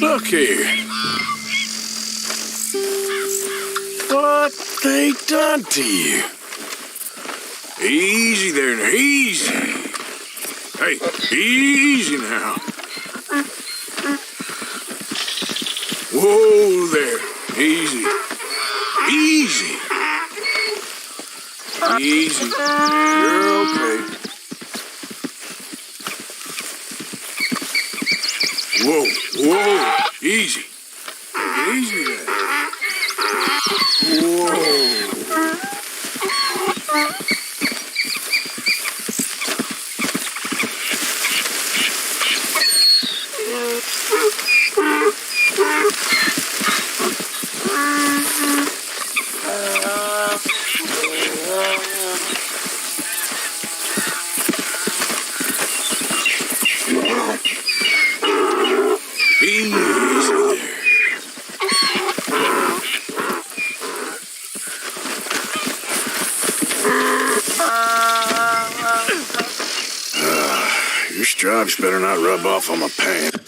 Look here. What they done to you? Easy there now, easy. Hey, easy now. Whoa there, easy. Easy. Easy. You're okay. Whoa, whoa. Easy. Easy there. Whoa. Easy there. Your stripes better not rub off on my pants.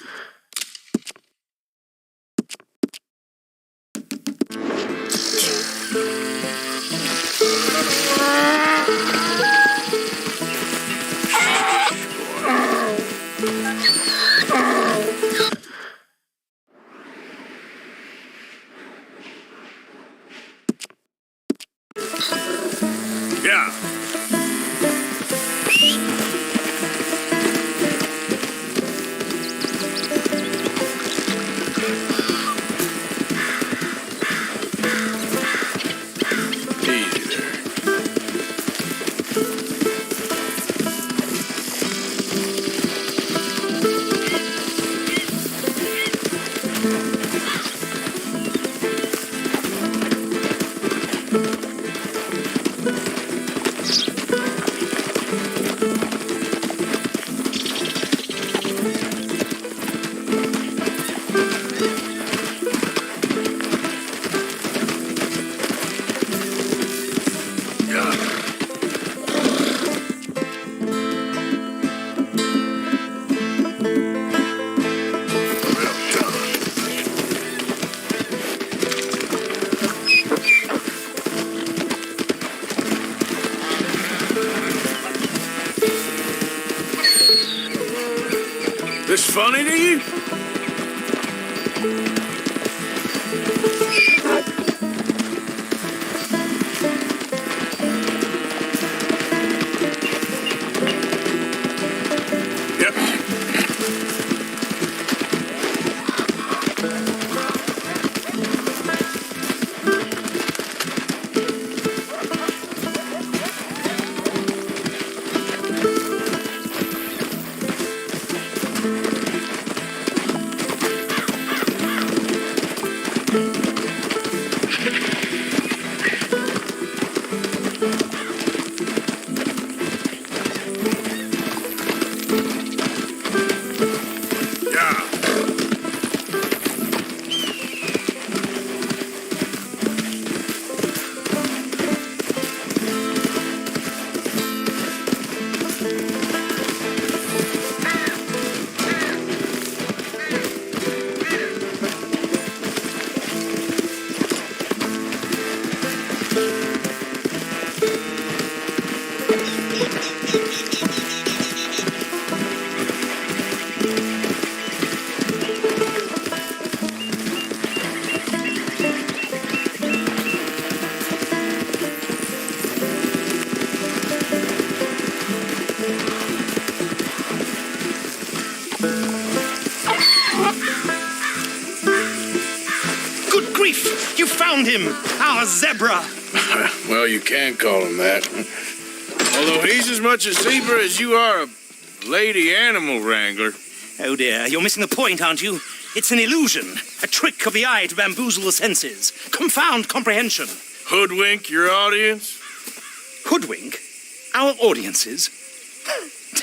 Yeah. Easy there. This funny to you? Yep. Yeah. Good grief! You found him! Our zebra! Well, you can call him that. Although he's as much a zebra as you are a lady animal wrangler. Oh dear, you're missing the point, aren't you? It's an illusion, a trick of the eye to bamboozle the senses, confound comprehension. Hoodwink your audience? Hoodwink? Our audiences?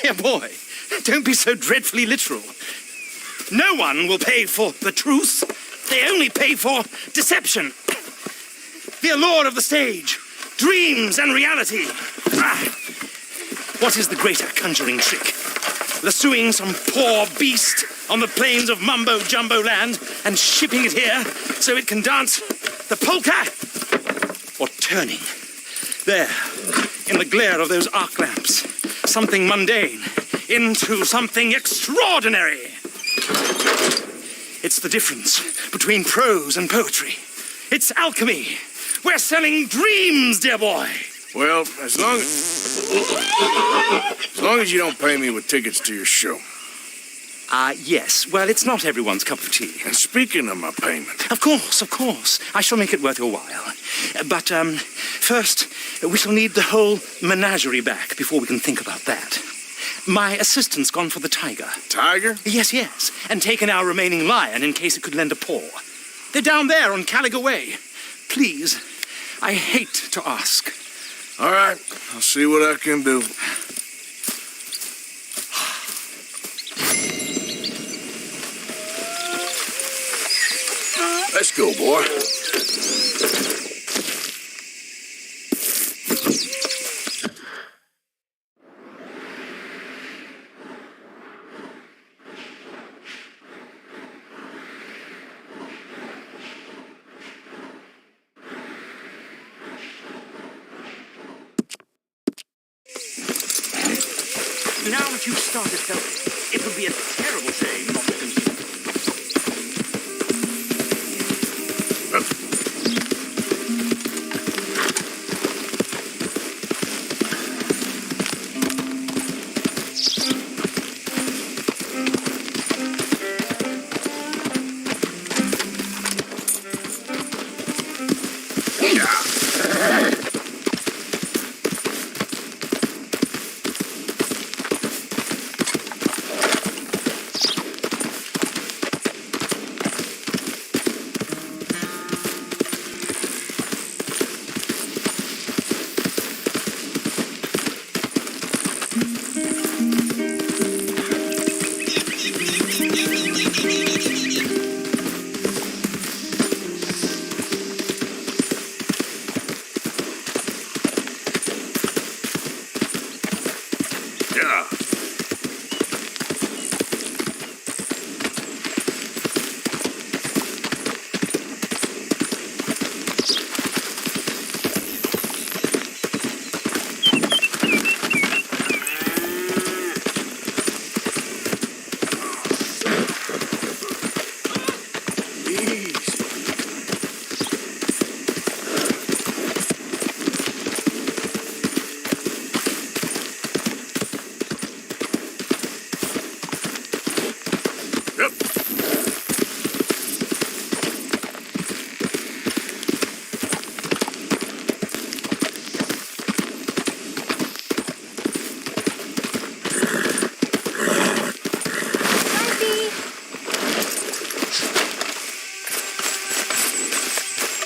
Dear boy, don't be so dreadfully literal. No one will pay for the truth. They only pay for deception. The allure of the stage, dreams and reality. What is the greater conjuring trick? Lassoing some poor beast on the plains of mumbo-jumbo land and shipping it here so it can dance the polka? Or turning, there, in the glare of those arc lamps, something mundane into something extraordinary? It's the difference between prose and poetry. It's alchemy. We're selling dreams, dear boy. Well, as long as you don't pay me with tickets to your show. Yes. Well, it's not everyone's cup of tea. And speaking of my payment, Of course. I shall make it worth your while. But, first, we shall need the whole menagerie back before we can think about that. My assistant's gone for the tiger. Tiger? Yes. And taken our remaining lion in case it could lend a paw. They're down there on Caliga Way. Please, I hate to ask. All right, I'll see what I can do. Let's go, boy. Now that you've started helping, it would be a terrible shame not to continue.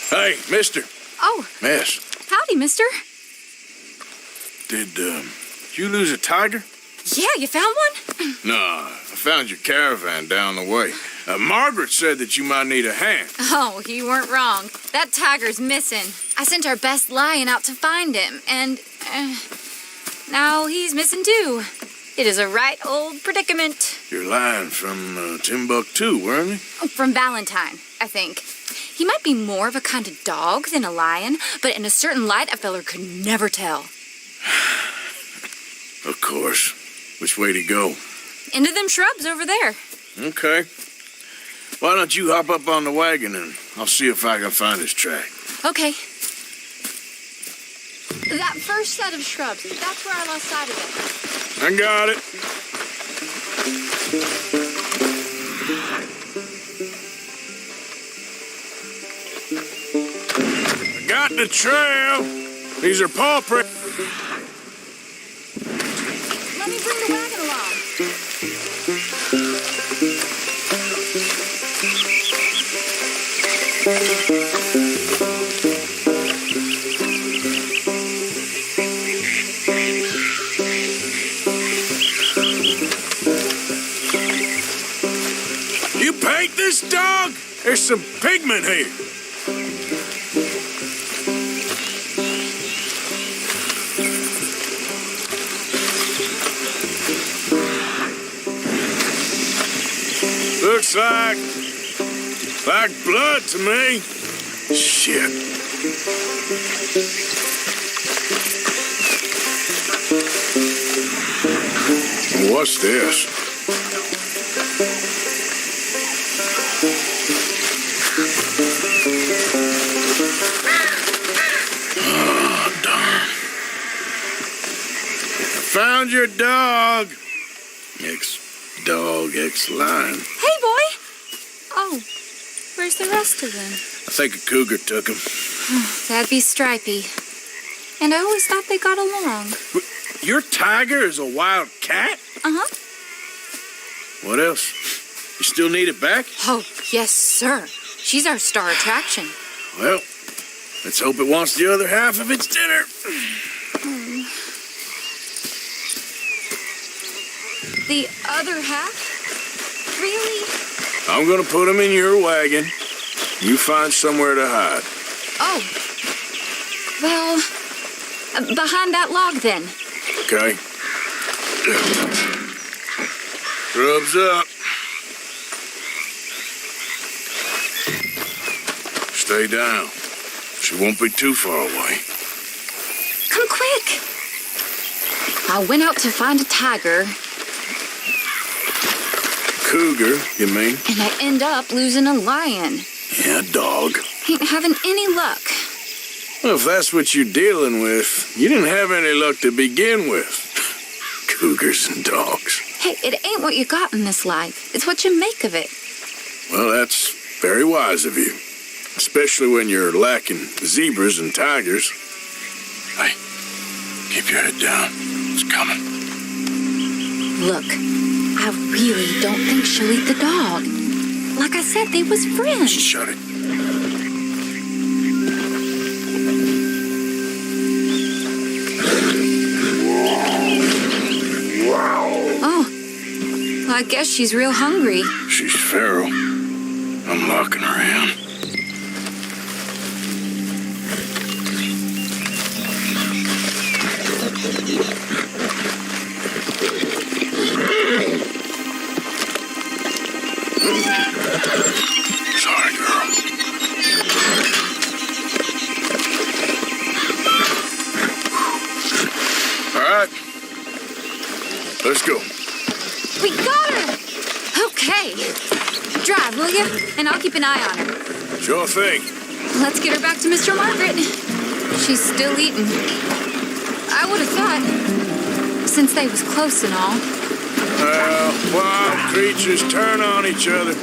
Hey, mister. Oh, Miss, howdy, mister. did you lose a tiger? Yeah, you found one? No, I found your caravan down the way. Margaret said that you might need a hand. Oh, you weren't wrong. That tiger's missing. I sent our best lion out to find him, and now he's missing too. It is a right old predicament. Your lion from Timbuktu, weren't he? From Valentine, I think. He might be more of a kind of dog than a lion, but in a certain light, a feller could never tell. Of course. Which way to go? Into them shrubs over there. Okay. Why don't you hop up on the wagon and I'll see if I can find his track. Okay. That first set of shrubs, that's where I lost sight of it. I got it. I got the trail. These are paw prints. Let me bring the wagon along. You paint this dog? There's some pigment here. Looks like blood to me. Shit. What's this? Oh, darn. found your dog. Ex-dog, ex-lion. Hey, boy! Oh, where's the rest of them? I think a cougar took him. That'd be Stripey. And I always thought they got along. Your tiger is a wild cat? Uh-huh. What else? You still need it back? Oh, yes, sir. She's our star attraction. Well, let's hope it wants the other half of its dinner. The other half? Really? I'm gonna put him in your wagon. You find somewhere to hide. Oh. Well, behind that log, then. Okay? Grub's up. Stay down. She won't be too far away. Come quick. I went out to find a tiger, Cougar, you mean? and I end up losing a lion. Yeah, dog. Ain't having any luck. Well, if that's what you're dealing with, you didn't have any luck to begin with. Cougars and dogs. Hey, it ain't what you got in this life. It's what you make of it. Well, that's very wise of you. Especially when you're lacking zebras and tigers. Hey, keep your head down. It's coming. Look, I really don't think she'll eat the dog. Like I said, they was friends. Shut it. Oh, well, I guess she's real hungry. She's feral. I'm locking her in. Sorry, girl. All right. Let's go. We got her! Okay. Drive, will you? And I'll keep an eye on her. Sure thing. Let's get her back to Mr. Margaret. She's still eating. I would have thought, since they was close and all. Well, wild creatures turn on each other.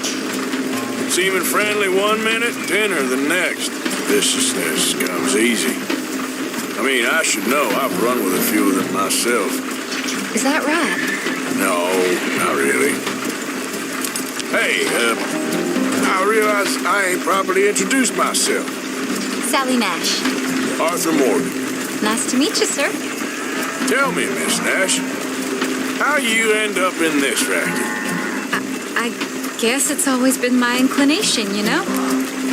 Seeming friendly one minute, dinner the next. Viciousness comes easy. I mean, I should know. I've run with a few of them myself. Is that right? No, not really. Hey, I realize I ain't properly introduced myself. Sally Nash. Arthur Morgan. Nice to meet you, sir. Tell me, Miss Nash, how you end up in this racket? I guess it's always been my inclination, you know?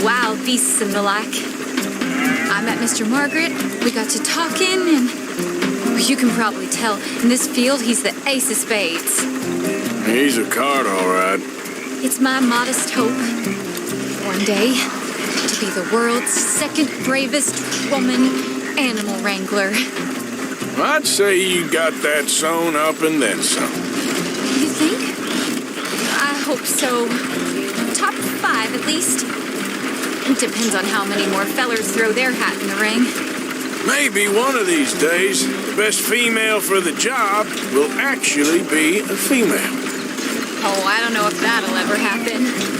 Wild beasts and the like. I met Mr. Margaret, we got to talking, and you can probably tell, in this field, he's the ace of spades. He's a card, all right. It's my modest hope, one day, to be the world's second bravest woman animal wrangler. I'd say you got that sewn up and then some. You think? I hope so. Top 5, at least. It depends on how many more fellers throw their hat in the ring. Maybe one of these days, the best female for the job will actually be a female. Oh, I don't know if that'll ever happen.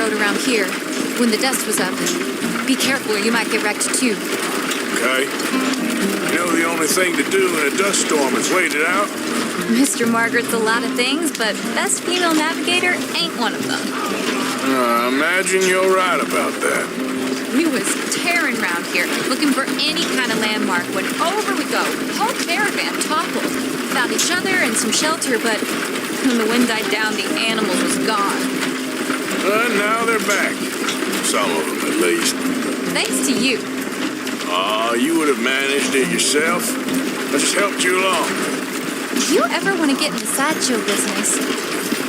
Around here, when the dust was up. Be careful or you might get wrecked too. Okay. You know the only thing to do in a dust storm is wait it out? Mr. Margaret's a lot of things, but best female navigator ain't one of them. I imagine you're right about that. We was tearing around here, looking for any kind of landmark when over we go. Whole caravan toppled. Found each other and some shelter, but when the wind died down, the animals was gone. And now they're back. Some of them, at least. thanks to you. Aw, you would have managed it yourself. I just helped you along. If you ever want to get in the sideshow business,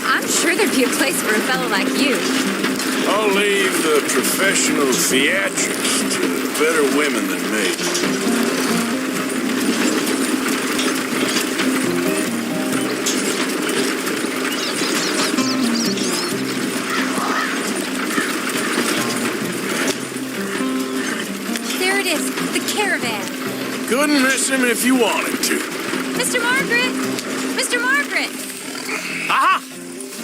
I'm sure there'd be a place for a fellow like you. I'll leave the professional theatrics to better women than me. There it is, the caravan. Couldn't miss him if you wanted to. Mr. Margaret! Mr. Margaret! Aha!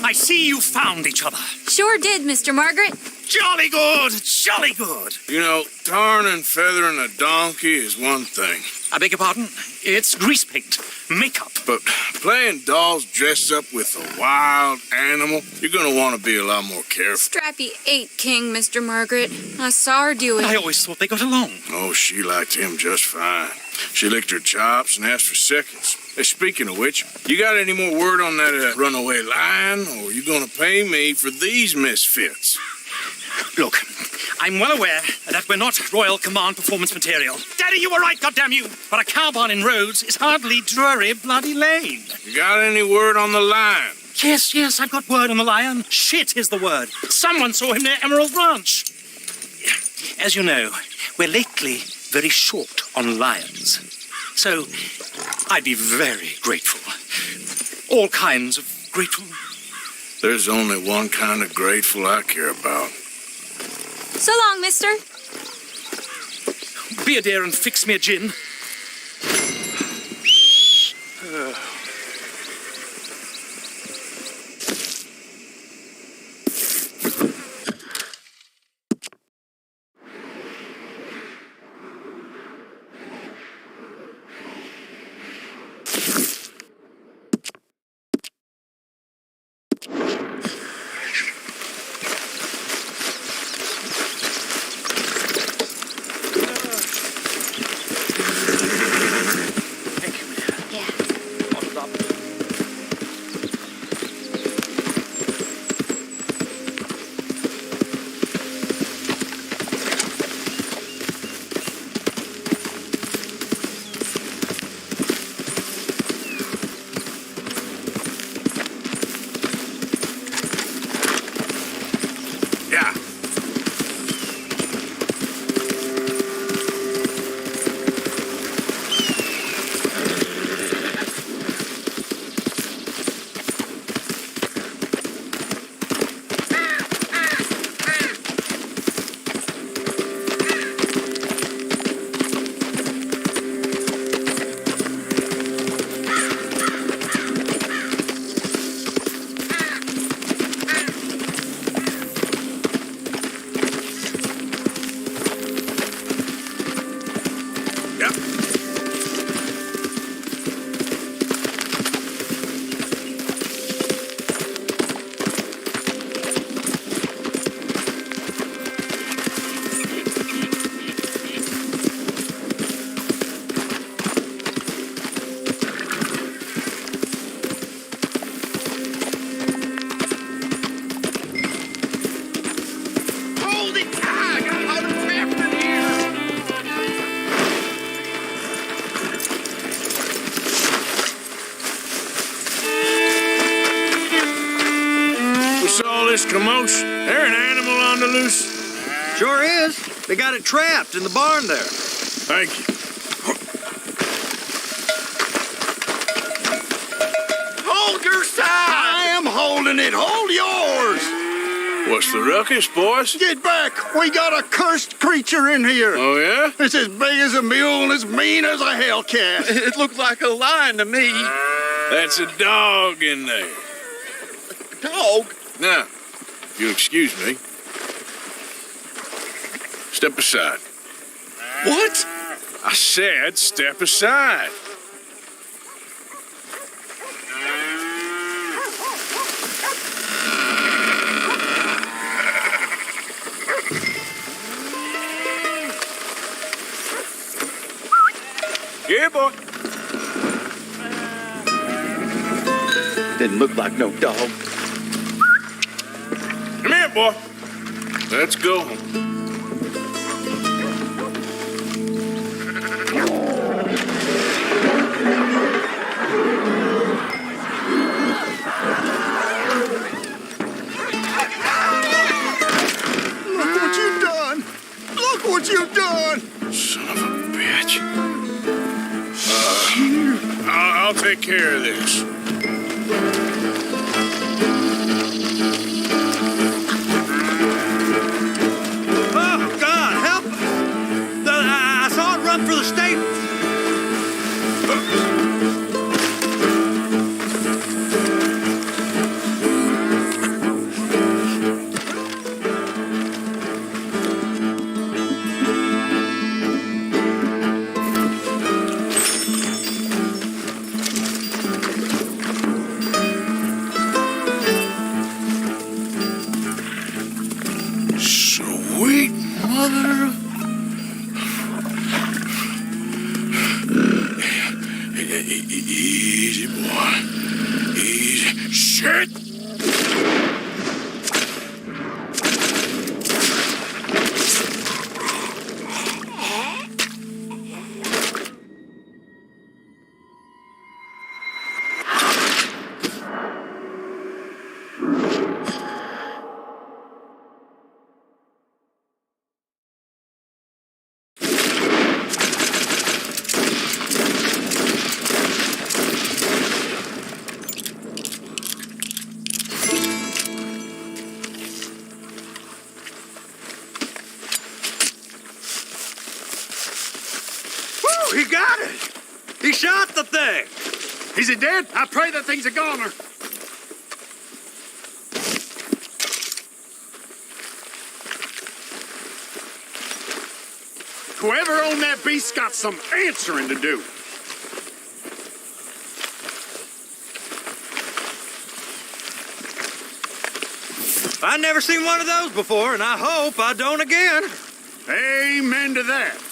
I see you found each other. Sure did, Mr. Margaret. Jolly good, jolly good. You know, tarring and feathering a donkey is one thing. I beg your pardon? It's grease paint, makeup. But playing dolls dressed up with a wild animal, you're gonna want to be a lot more careful. Strappy ate King, Mr. Margaret. I saw her do it. I always thought they got along. Oh, she liked him just fine. She licked her chops and asked for seconds. Hey, speaking of which, you got any more word on that runaway lion, or are you gonna pay me for these misfits? Look, I'm well aware that we're not Royal Command performance material. Daddy, you were right, goddamn you! But a cow barn in Rhodes is hardly Drury Bloody Lane. You got any word on the lion? Yes, I've got word on the lion. Shit is the word. Someone saw him near Emerald Ranch. As you know, we're lately very short on lions. So, I'd be very grateful. All kinds of grateful. There's only one kind of grateful I care about. So long, mister. Be a dear and fix me a gin. Yeah. This commotion? There an animal on the loose? Sure is. They got it trapped in the barn there. Thank you. Hold your side! I am holding it. Hold yours! What's the ruckus, boys? Get back! We got a cursed creature in here. Oh, yeah? It's as big as a mule and as mean as a hellcat. It looked like a lion to me. That's a dog in there. Dog? Now, if you'll excuse me. Step aside. What? I said step aside. Yeah, boy. Didn't look like no dog. Come here, boy. Let's go. shit! He got it! He shot the thing! Is it dead? I pray that thing's a goner. Whoever owned that beast's got some answering to do. I never seen one of those before, and I hope I don't again. Amen to that.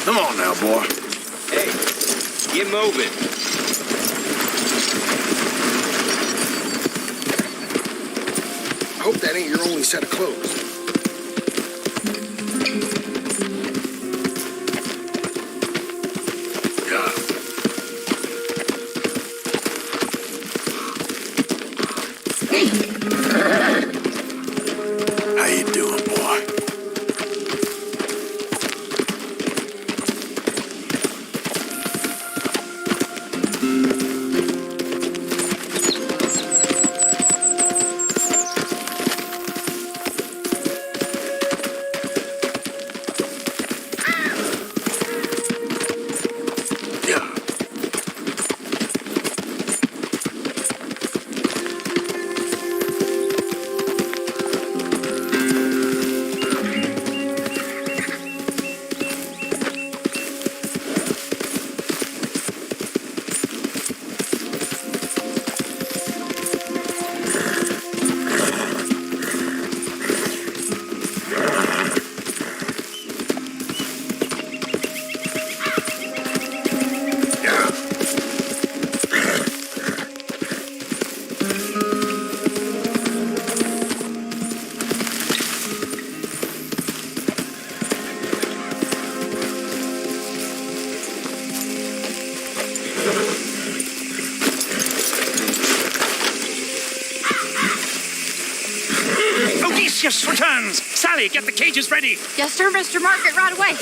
Come on now, boy. Hey, get moving. I hope that ain't your only set of clothes. How you doing, boy? Odysseus returns! Sally, get the cages ready! Yes, sir, Mr. Margaret, right away.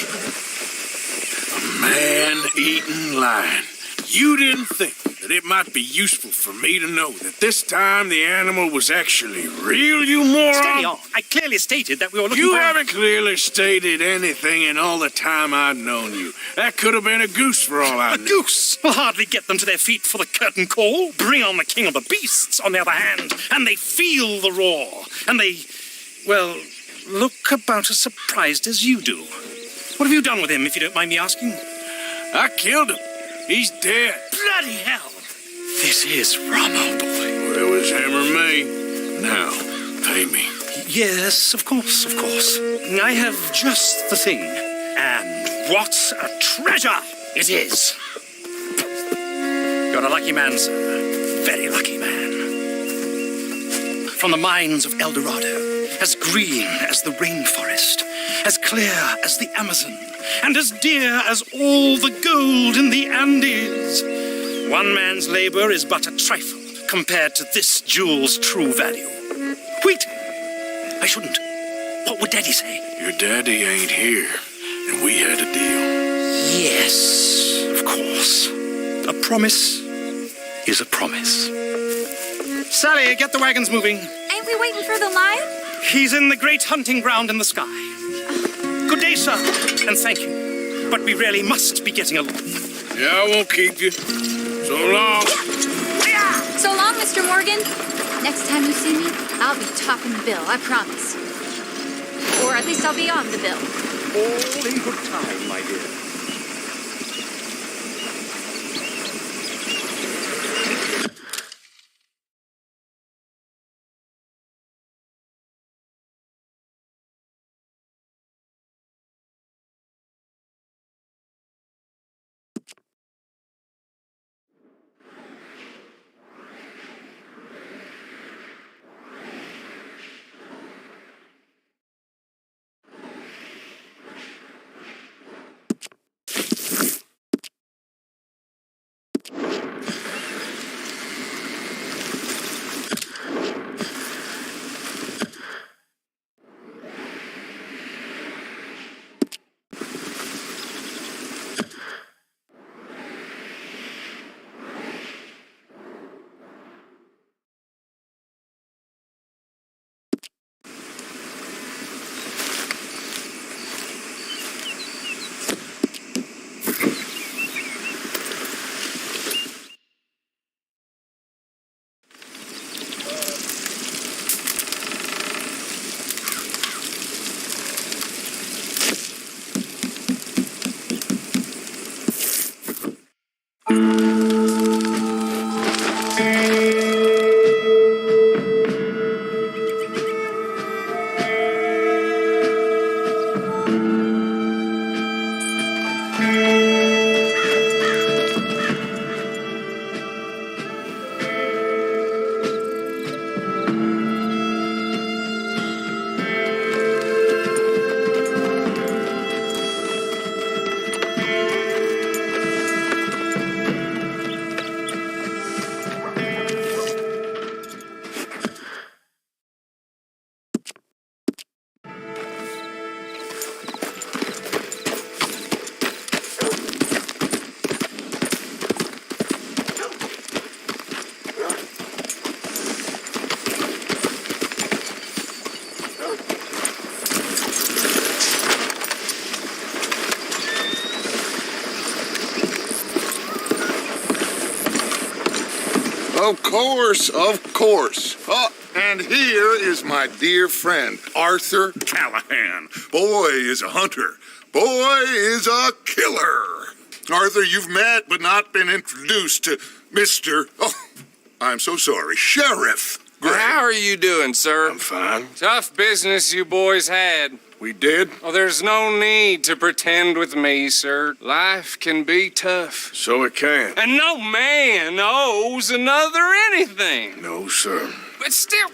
Man-eating lion. You didn't think that it might be useful for me to know that this time the animal was actually real, you moron? Steady on. I clearly stated that we were looking You for... haven't clearly stated anything in all the time I've known you. That could have been a goose for all I A knew. goose will hardly get them to their feet for the curtain call. Bring on the king of the beasts, on the other hand, and they feel the roar. And they, well, look about as surprised as you do. What have you done with him, if you don't mind me asking? I killed him. He's dead. Bloody hell! This is Ramo, boy. Well, it was him or me. Now, pay me. Yes, of course, of course. I have just the thing. And what a treasure it is! You're a lucky man, sir. Very lucky man. From the mines of El Dorado, as green as the rainforest, as clear as the Amazon, and as dear as all the gold in the Andes. One man's labor is but a trifle compared to this jewel's true value. Wait! I shouldn't. What would Daddy say? Your daddy ain't here, and we had a deal. Yes, of course. A promise is a promise. Sally, get the wagons moving. Ain't we waiting for the lion? He's in the great hunting ground in the sky. Good day, sir, and thank you. But we really must be getting along. Yeah, I won't keep you. So long. So long, Mr. Morgan. Next time you see me, I'll be topping the bill, I promise. Or at at least I'll be on the bill. All in good time, my dear. Of course, of course. Oh, and here is my dear friend, Arthur Callahan. Boy is a hunter. Boy is a killer. Arthur, you've met but not been introduced to Mr. Oh, I'm so sorry, Sheriff Gray. How are you doing, sir? I'm fine. Tough business you boys had. We did? Oh, there's no need to pretend with me, sir. Life can be tough. So it can. And no man owes another anything. No, sir. But still,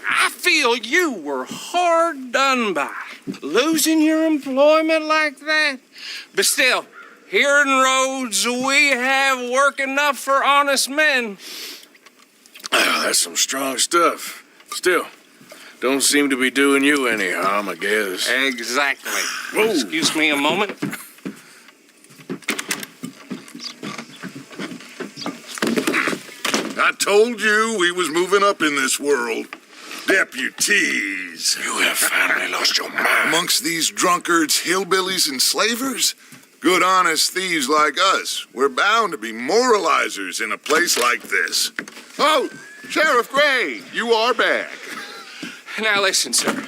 I feel you were hard done by. Losing your employment like that. But still, here in Rhodes, we have work enough for honest men. That's some strong stuff. Still, don't seem to be doing you any harm, I guess. Exactly. Whoa. Excuse me a moment. I told you we was moving up in this world. Deputies. You have finally lost your mind. Amongst these drunkards, hillbillies, and slavers? Good, honest thieves like us. We're bound to be moralizers in a place like this. Oh, Sheriff Gray, you are back. Now listen, sir.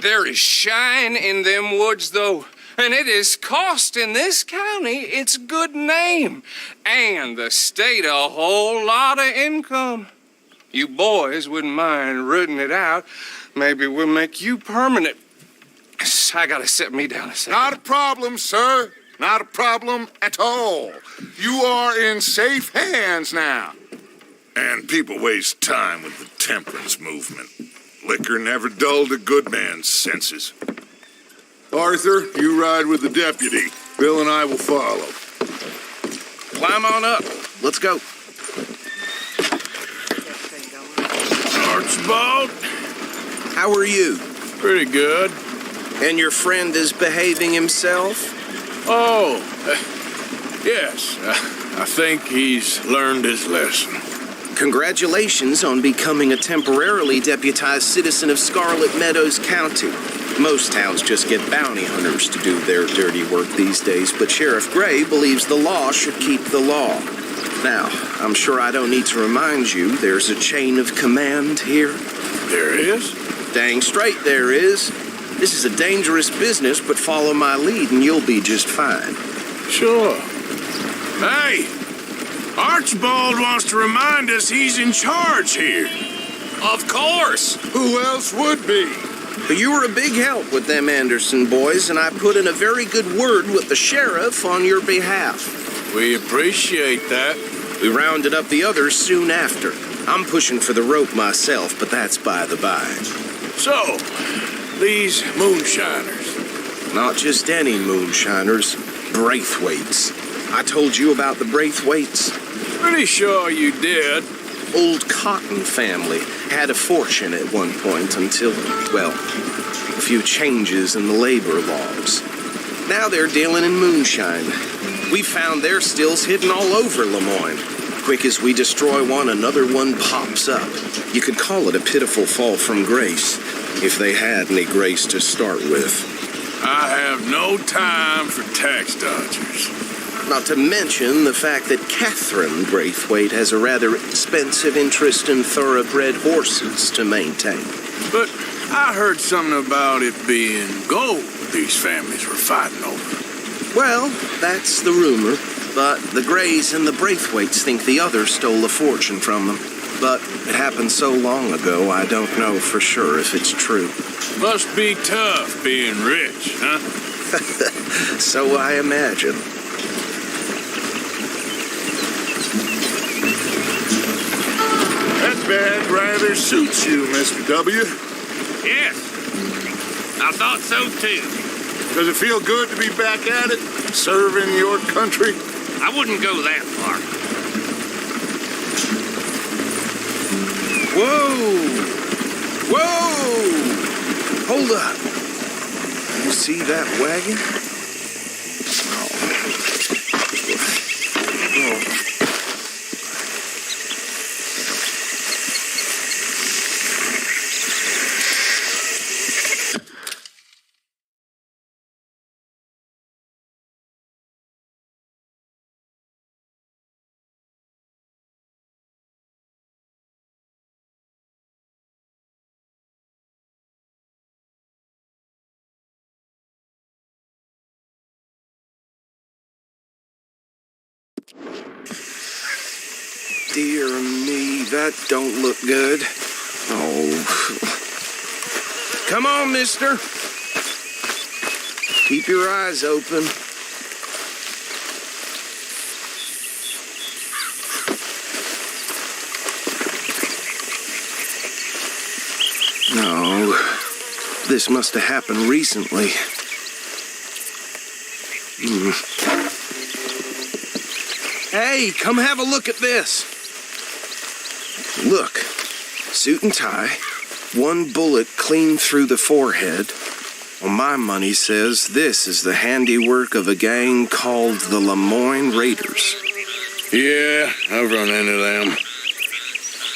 There is shine in them woods, though, and it is costing this county its good name and the state a whole lot of income. You boys wouldn't mind rooting it out. Maybe we'll make you permanent. I gotta sit me down a second. Not a problem, sir. Not a problem at all. You are in safe hands now. And people waste time with the temperance movement. Liquor never dulled a good man's senses. Arthur, you ride with the deputy. Bill and I will follow. Climb on up. Let's go. Archibald? How are you? Pretty good. And your friend is behaving himself? Oh, yes. I think he's learned his lesson. Congratulations on becoming a temporarily deputized citizen of Scarlet Meadows County. Most towns just get bounty hunters to do their dirty work these days, but Sheriff Gray believes the law should keep the law. Now, I'm sure I don't need to remind you there's a chain of command here. There is? Dang straight there is. This is a dangerous business, but follow my lead and you'll be just fine. Sure. Hey, Archibald wants to remind us he's in charge here. Of course. Who else would be? But you were a big help with them Anderson boys, and I put in a very good word with the sheriff on your behalf. We appreciate that. We rounded up the others soon after. I'm pushing for the rope myself, but that's by the by. So, these moonshiners. Not just any moonshiners, Braithwaites. I told you about the Braithwaites? Pretty sure you did. Old Cotton family had a fortune at one point until, well, a few changes in the labor laws. Now they're dealing in moonshine. We found their stills hidden all over Lemoyne. Quick as we destroy one, another one pops up. You could call it a pitiful fall from grace, if they had any grace to start with. I have no time for tax dodgers. Not to mention the fact that Catherine Braithwaite has a rather expensive interest in thoroughbred horses to maintain. But I heard something about it being gold these families were fighting over. Well, that's the rumor. But the Grays and the Braithwaites think the others stole a fortune from them. But it happened so long ago, I don't know for sure if it's true. Must be tough being rich, huh? So I imagine. That badge rather suits you, Mr. W. Yes, I thought so too. Does it feel good to be back at it, serving your country? I wouldn't go that far. Whoa! Whoa! Hold up. You see that wagon? Oh. Dear me, that don't look good. Oh. Come on, mister. Keep your eyes open. No, this must have happened recently. Hey, come have a look at this. Look, suit and tie, one bullet clean through the forehead. Well, my money says this is the handiwork of a gang called the Lemoyne Raiders. Yeah, I've run into them.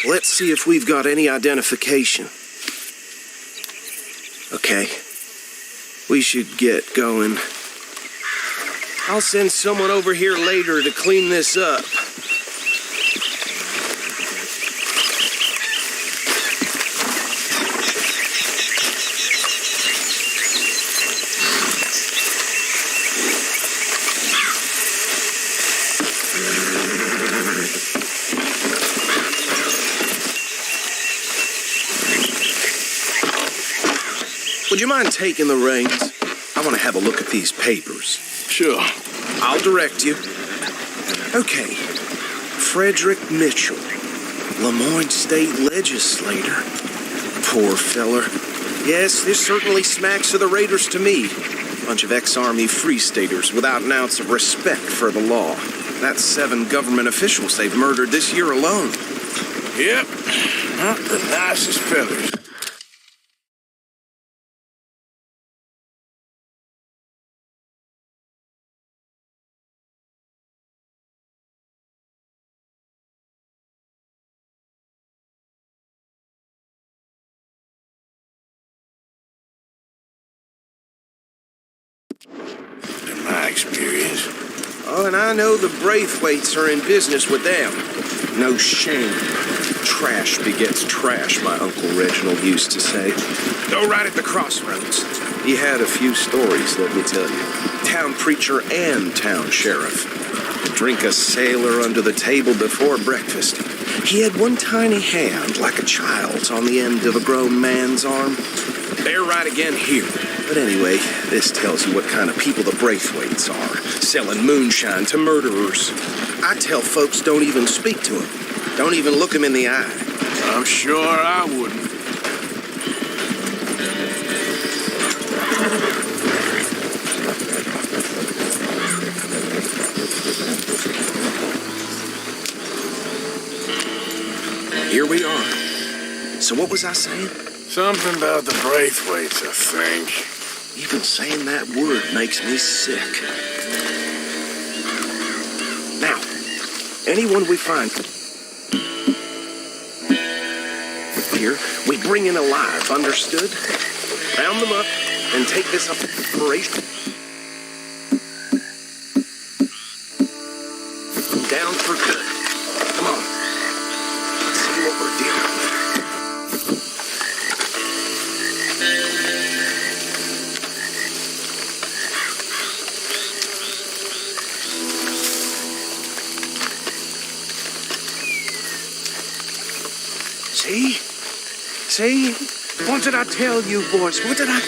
Let's see if we've got any identification. Okay, we should get going. I'll send someone over here later to clean this up. Would you mind taking the reins? I want to have a look at these papers. Sure. I'll direct you. Okay. Frederick Mitchell, Lemoyne State Legislator. Poor feller. Yes, this certainly smacks of the Raiders to me. Bunch of ex-Army Free Staters without an ounce of respect for the law. That's 7 government officials they've murdered this year alone. Yep. Not the nicest fellers. In my experience. Oh, and I know the Braithwaites are in business with them. No shame. Trash begets trash, my Uncle Reginald used to say. Go right at the crossroads. He had a few stories, let me tell you. Town preacher and town sheriff. Drink a sailor under the table before breakfast. He had one tiny hand, like a child's, on the end of a grown man's arm. They're right again here. But anyway, this tells you what kind of people the Braithwaites are, selling moonshine to murderers. I tell folks don't even speak to them. Don't even look them in the eye. I'm sure I wouldn't. Here we are. So what was I saying? Something about the Braithwaites, I think. Even saying that word makes me sick. Now, anyone we find here, we bring in alive, understood? Round them up and take this operation down for good. Come on. Let's see what we're dealing with. See? What did I tell you, boys? What did I...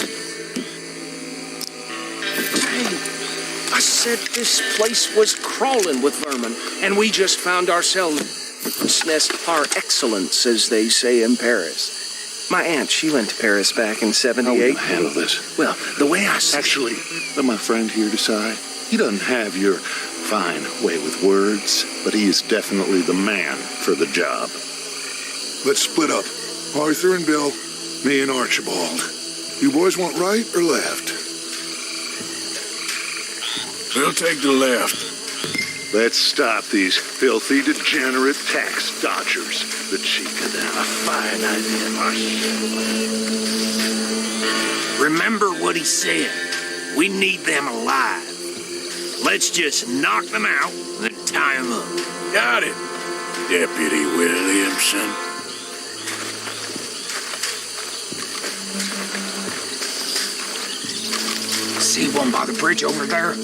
Hey, I said this place was crawling with vermin, and we just found ourselves nest par excellence, as they say in Paris. My aunt, she went to Paris back in How are we '78. gonna handle this? Well, the way I... Actually, let my friend here decide. He doesn't have your fine way with words, but he is definitely the man for the job. Let's split up. Arthur and Bill, me and Archibald. You boys want right or left? We'll take the left. Let's stop these filthy, degenerate tax dodgers. The cheek of them. A fine idea, Marshal. Remember what he said. We need them alive. Let's just knock them out, then tie them up. Got it, Deputy Williamson. See one by the bridge over there?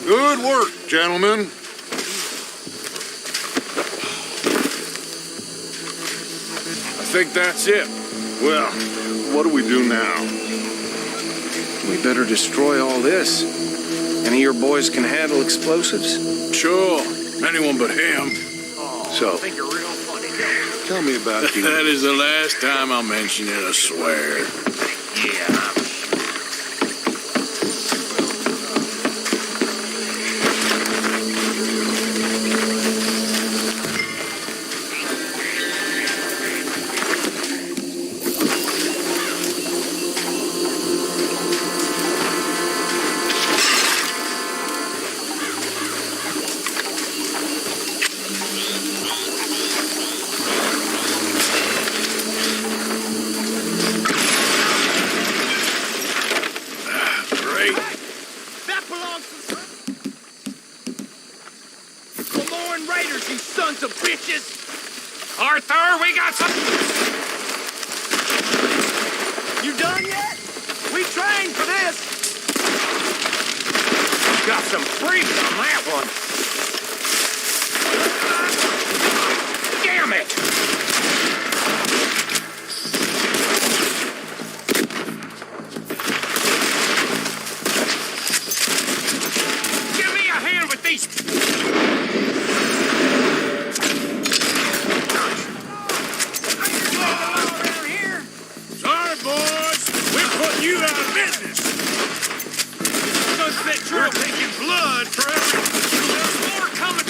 Good work, gentlemen. I think that's it. Well, what do we do now? We better destroy all this. Any of your boys can handle explosives? Sure, anyone but him. So, Tell me about you. That is the last time I'll mention it, I swear. Lemoyne Raiders, you sons of bitches! Arthur, we got some... You done yet? We trained for this! Got some freaks on that one. Damn it! Give me a hand with these... Sorry, boys. We're putting you out of business. We're taking blood for every... There's more coming.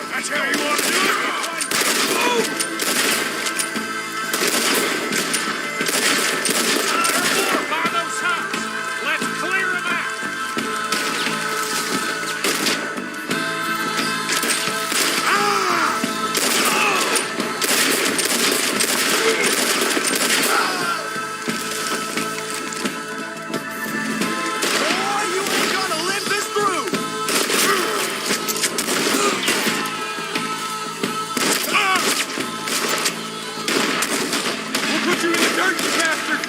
That's how you want to do it? More by those huts. Let's clear them out. Boy, you ain't gonna live this through! We'll put you in the dirt, you bastard!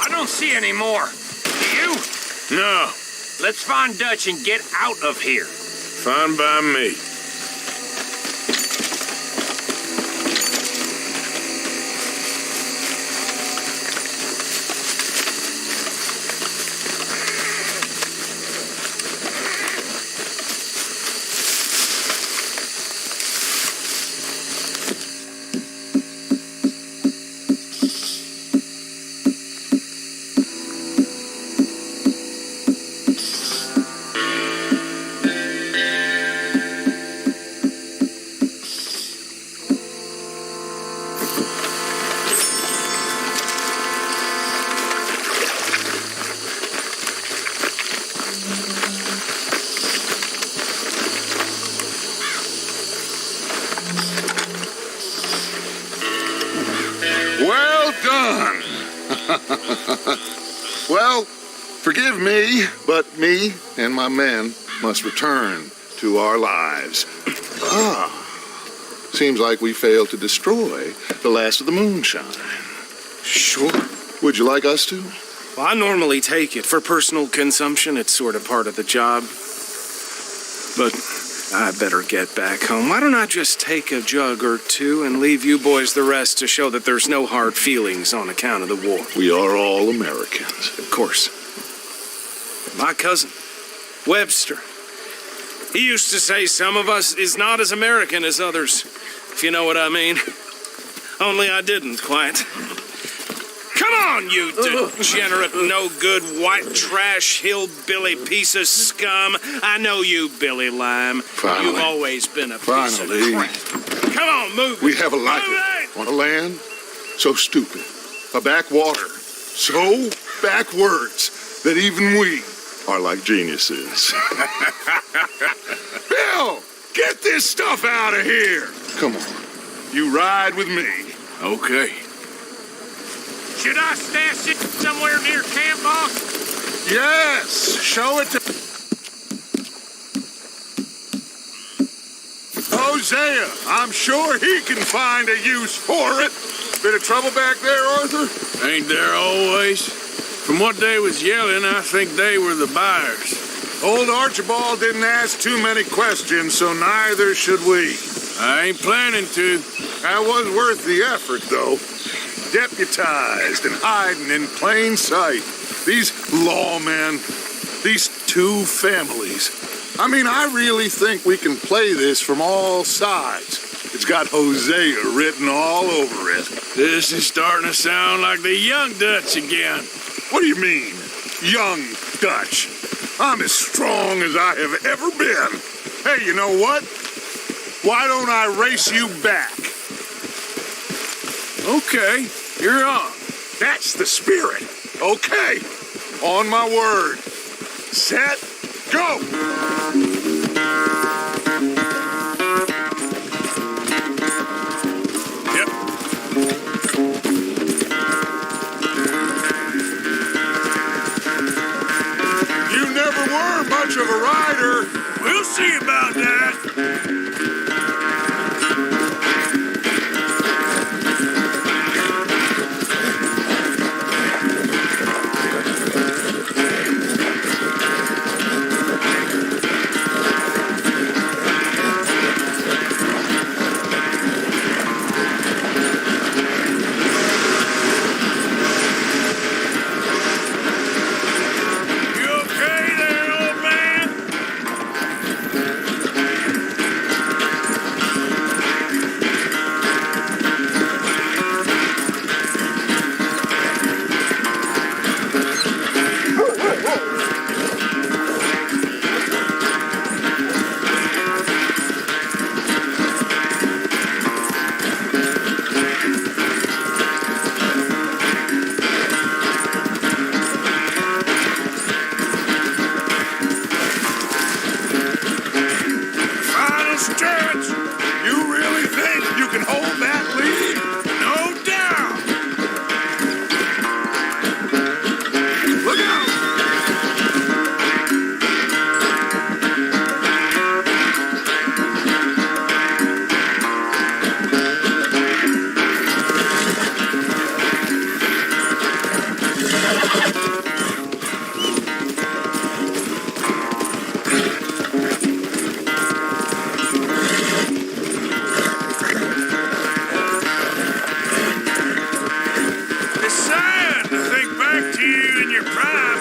I don't see any more. Do you? No. Let's find Dutch and get out of here. Fine by me. Well done. Well, forgive me, but me and my men must return to our lives. Seems like we failed to destroy the last of the moonshine. Sure. Would you like us to? Well, I normally take it. For personal consumption, it's sort of part of the job. But I better get back home. Why don't I just take a jug or two and leave you boys the rest to show that there's no hard feelings on account of the war? We are all Americans. Of course. My cousin, Webster, he used to say some of us is not as American as others, if you know what I mean. Only I didn't quite. Come on, you degenerate, no-good, white trash, hillbilly piece of scum. I know you, Billy Lime. Finally. You've always been a piece Finally. of crap. Come on, move We it. have a life Move it. on a land so stupid, a backwater so backwards that even we are like geniuses. Bill, get this stuff out of here. Come on, you ride with me. Okay. Should I stash it somewhere near camp, boss? Yes, show it to Hosea. I'm sure he can find a use for it. Bit of trouble back there, Arthur? Ain't there always? From what they was yelling, I think they were the buyers. Old Archibald didn't ask too many questions, so neither should we. I ain't planning to. That was worth the effort, though. Deputized and hiding in plain sight. These lawmen, these two families, I mean, I really think we can play this from all sides. It's got Hosea written all over it. This is starting to sound like the Young Dutch again. What do you mean, young Dutch? I'm as strong as I have ever been. Hey, you know what? Why don't I race you back? Okay, you're on. That's the spirit. Okay, on my word. Set, go! Yep. You never were much of a rider. We'll see about that. You okay there, old man? Final stretch. You really think you can hold that lead? No doubt. Look out! It's sad to think back to you in your prime.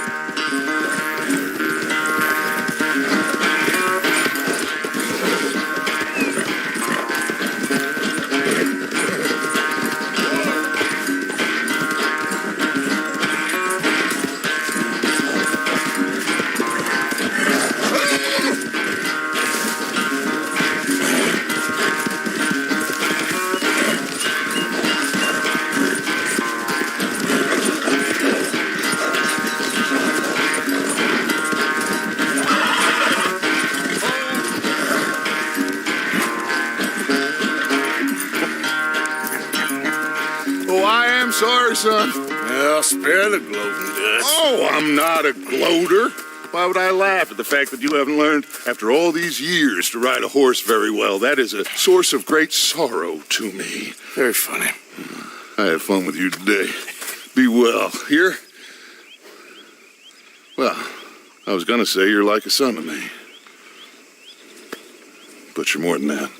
Oh, I am sorry, son. Well, spare the gloating, Dutch. Oh, I'm not a gloater. Why would I laugh at the fact that you haven't learned, after all these years, to ride a horse very well? That is a source of great sorrow to me. Very funny. I had fun with you today. Be well. Here? Well, I was gonna say you're like a son to me. But you're more than that.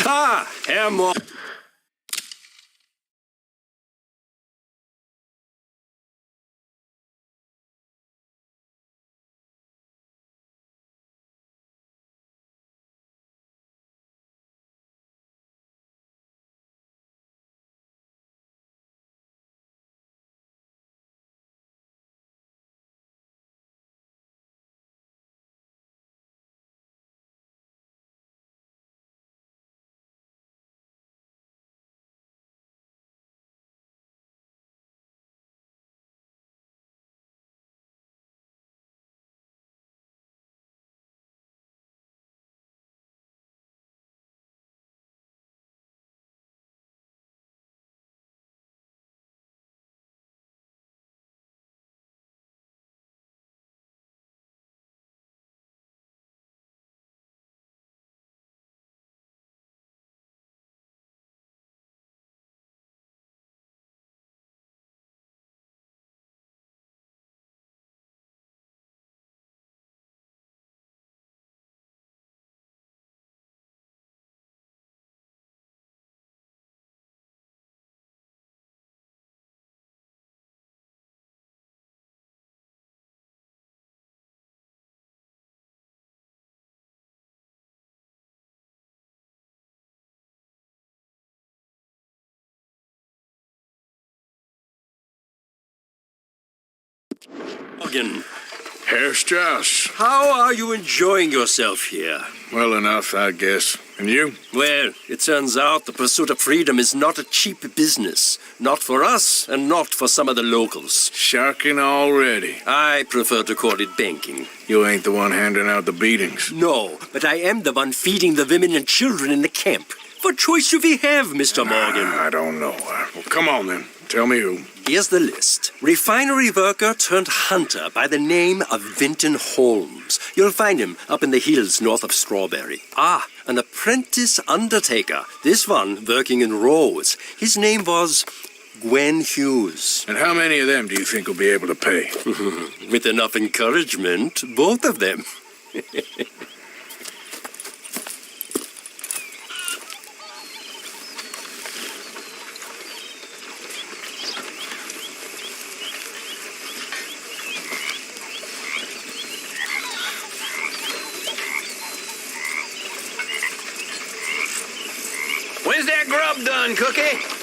Ah, Herr Mo... Morgan, Herr Strauss. how are you enjoying yourself here? Well enough, I guess. And you? Well, it turns out the pursuit of freedom is not a cheap business. Not for us, and not for some of the locals. Sharking already. I prefer to call it banking. You ain't the one handing out the beatings. No, but I am the one feeding the women and children in the camp. What choice do we have, Mr. Morgan? I don't know. Well, come on then. Tell me who. Here's the list. Refinery worker turned hunter by the name of Vinton Holmes. You'll find him up in the hills north of Strawberry. Ah, an apprentice undertaker. This one working in Rose. His name was Gwen Hughes. And how many of them do you think will be able to pay? With enough encouragement, both of them. When's that grub done, Cookie?